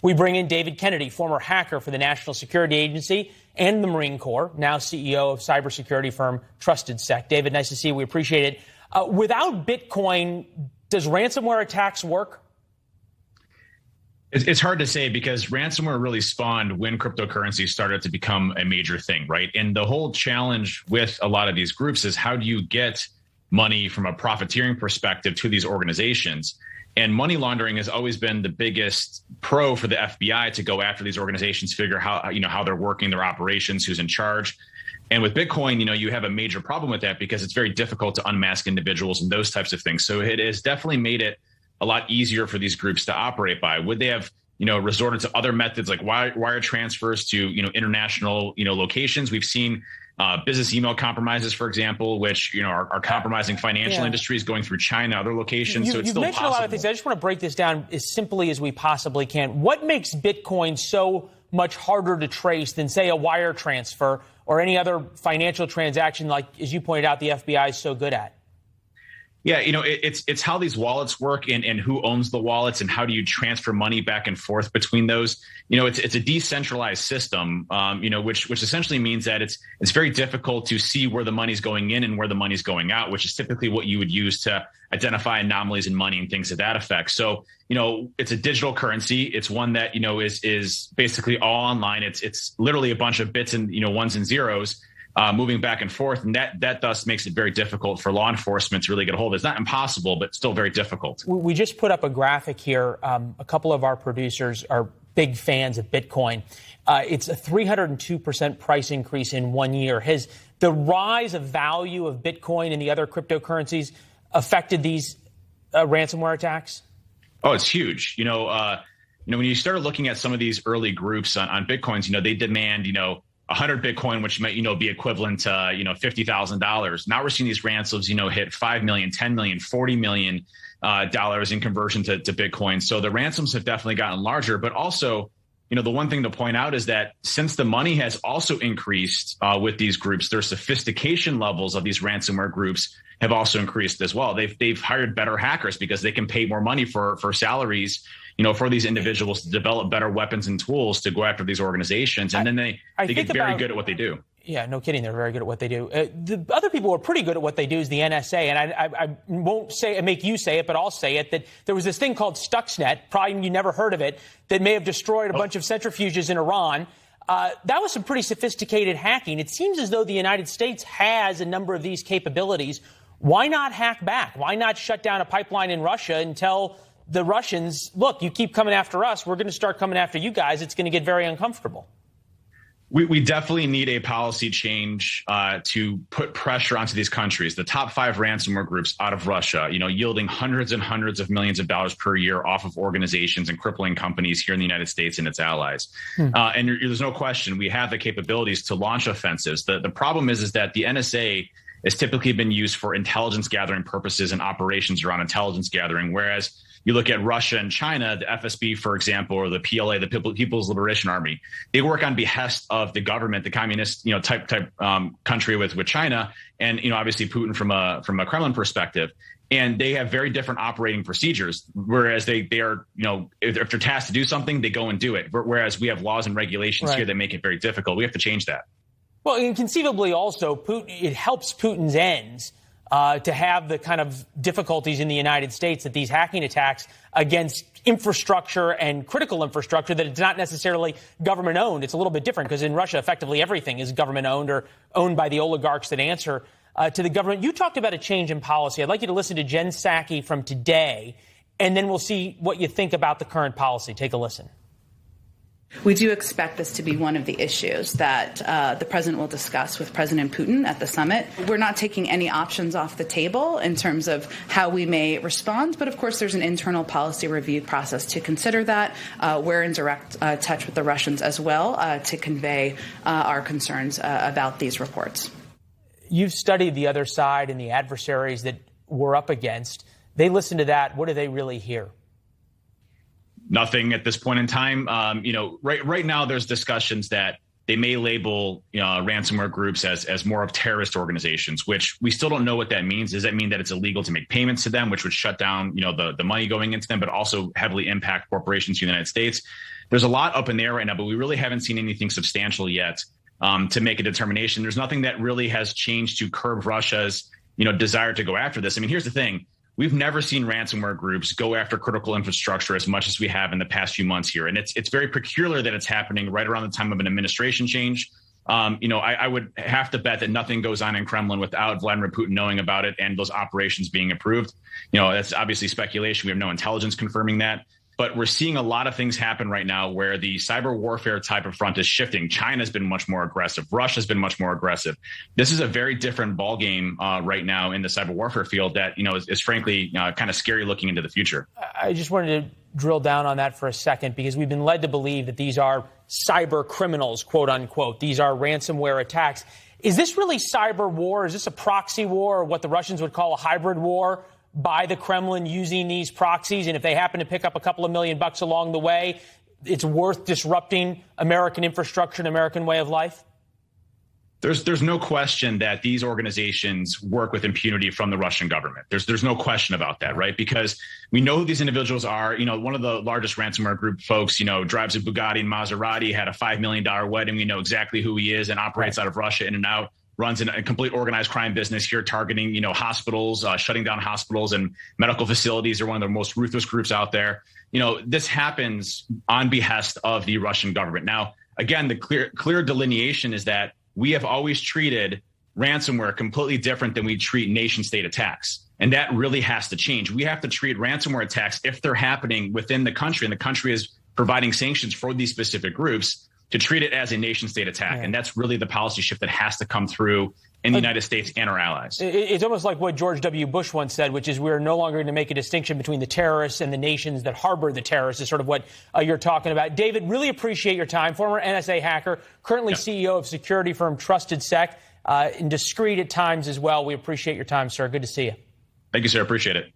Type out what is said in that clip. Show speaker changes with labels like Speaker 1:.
Speaker 1: We bring in David Kennedy, former hacker for the National Security Agency and the Marine Corps, now CEO of cybersecurity firm TrustedSec. David, nice to see you. We appreciate it. Without Bitcoin, does ransomware attacks work?
Speaker 2: It's hard to say because ransomware really spawned when cryptocurrency started to become a major thing, right? And the whole challenge with a lot of these groups is how do you get money from a profiteering perspective to these organizations? And money laundering has always been the biggest pro for the FBI to go after these organizations, figure how they're working, their operations, who's in charge. And with Bitcoin, you have a major problem with that because it's very difficult to unmask individuals and those types of things. So it has definitely made it a lot easier for these groups to operate by. Would they have, resorted to other methods like wire transfers to, international, locations? We've seen business email compromises, for example, which, are compromising financial industries going through China, other locations. So it's still possible. You've mentioned a lot of things.
Speaker 1: I just want to break this down as simply as we possibly can. What makes Bitcoin so much harder to trace than, say, a wire transfer or any other financial transaction like, as you pointed out, the FBI is so good at?
Speaker 2: Yeah, it's how these wallets work and who owns the wallets and how do you transfer money back and forth between those. It's a decentralized system, which essentially means that it's very difficult to see where the money's going in and where the money's going out, which is typically what you would use to identify anomalies in money and things to that effect. So, it's a digital currency. It's one that, is basically all online. It's literally a bunch of bits and, ones and zeros. Moving back and forth, and that thus makes it very difficult for law enforcement to really get a hold of it. It's not impossible, but still very difficult.
Speaker 1: We just put up a graphic here. A couple of our producers are big fans of Bitcoin. It's a 302% price increase in 1 year. Has the rise of value of Bitcoin and the other cryptocurrencies affected these ransomware attacks?
Speaker 2: Oh, it's huge. When you start looking at some of these early groups on Bitcoins, they demand, 100 Bitcoin, which might, be equivalent to, $50,000. Now we're seeing these ransoms, hit 5 million, 10 million, 40 million dollars in conversion to Bitcoin. So the ransoms have definitely gotten larger. But also, the one thing to point out is that since the money has also increased with these groups, their sophistication levels of these ransomware groups have also increased as well. They've hired better hackers because they can pay more money for salaries, for these individuals to develop better weapons and tools to go after these organizers. And then they get very good at what they do.
Speaker 1: Yeah, no kidding. They're very good at what they do. The other people who are pretty good at what they do is the NSA. And I won't make you say it, but I'll say it, that there was this thing called Stuxnet, probably you never heard of it, that may have destroyed a bunch of centrifuges in Iran. That was some pretty sophisticated hacking. It seems as though the United States has a number of these capabilities. Why not hack back? Why not shut down a pipeline in Russia and tell the Russians, look, you keep coming after us, we're going to start coming after you guys. It's going to get very uncomfortable.
Speaker 2: We definitely need a policy change to put pressure onto these countries. The top 5 ransomware groups out of Russia, yielding hundreds and hundreds of millions of dollars per year off of organizations and crippling companies here in the United States and its allies. And there's no question we have the capabilities to launch offensives. The problem is that the NSA has typically been used for intelligence gathering purposes and operations around intelligence gathering, whereas you look at Russia and China, the FSB, for example, or the PLA, the People's Liberation Army, they work on behest of the government, the communist, type country with China, and obviously Putin from a Kremlin perspective, and they have very different operating procedures. Whereas they are, if they're tasked to do something, they go and do it. Whereas we have laws and regulations here that make it very difficult. We have to change that.
Speaker 1: Well, and conceivably also, it helps Putin's ends. To have the kind of difficulties in the United States that these hacking attacks against infrastructure and critical infrastructure that it's not necessarily government owned. It's a little bit different because in Russia, effectively everything is government owned or owned by the oligarchs that answer to the government. You talked about a change in policy. I'd like you to listen to Jen Psaki from today, and then we'll see what you think about the current policy. Take a listen.
Speaker 3: We do expect this to be one of the issues that the president will discuss with President Putin at the summit. We're not taking any options off the table in terms of how we may respond, but of course there's an internal policy review process to consider that. We're in direct touch with the Russians as well to convey our concerns about these reports.
Speaker 1: You've studied the other side and the adversaries that we're up against. They listen to that. What do they really hear?
Speaker 2: Nothing at this point in time. Right now there's discussions that they may label ransomware groups as more of terrorist organizations, which we still don't know what that means. Does that mean that it's illegal to make payments to them, which would shut down the money going into them, but also heavily impact corporations in the United States? There's a lot up in the air right now, but we really haven't seen anything substantial yet to make a determination. There's nothing that really has changed to curb Russia's desire to go after this. I mean, here's the thing. We've never seen ransomware groups go after critical infrastructure as much as we have in the past few months here. And it's very peculiar that it's happening right around the time of an administration change. I would have to bet that nothing goes on in Kremlin without Vladimir Putin knowing about it and those operations being approved. That's obviously speculation. We have no intelligence confirming that. But we're seeing a lot of things happen right now where the cyber warfare type of front is shifting. China's been much more aggressive. Russia's been much more aggressive. This is a very different ballgame right now in the cyber warfare field that, is frankly kind of scary looking into the future.
Speaker 1: I just wanted to drill down on that for a second, because we've been led to believe that these are cyber criminals, quote unquote. These are ransomware attacks. Is this really cyber war? Is this a proxy war, or what the Russians would call a hybrid war, by the Kremlin using these proxies? And if they happen to pick up a couple of $1 million along the way, it's worth disrupting American infrastructure and American way of life?
Speaker 2: There's no question that these organizations work with impunity from the Russian government. There's no question about that, right? Because we know who these individuals are. One of the largest ransomware group folks, drives a Bugatti and Maserati, had a $5 million wedding. We know exactly who he is and operates out of Russia in and out. Runs in a complete organized crime business here, targeting, hospitals, shutting down hospitals and medical facilities. They're one of the most ruthless groups out there. This happens on behest of the Russian government. Now, again, the clear delineation is that we have always treated ransomware completely different than we treat nation state attacks. And that really has to change. We have to treat ransomware attacks, if they're happening within the country and the country is providing sanctions for these specific groups, to treat it as a nation state attack. And that's really the policy shift that has to come through in the United States and our allies.
Speaker 1: It's almost like what George W. Bush once said, which is we're no longer going to make a distinction between the terrorists and the nations that harbor the terrorists, is sort of what you're talking about. David, really appreciate your time. Former NSA hacker, currently CEO of security firm TrustedSec, and discreet at times as well. We appreciate your time, sir. Good to see you.
Speaker 2: Thank you, sir. Appreciate it.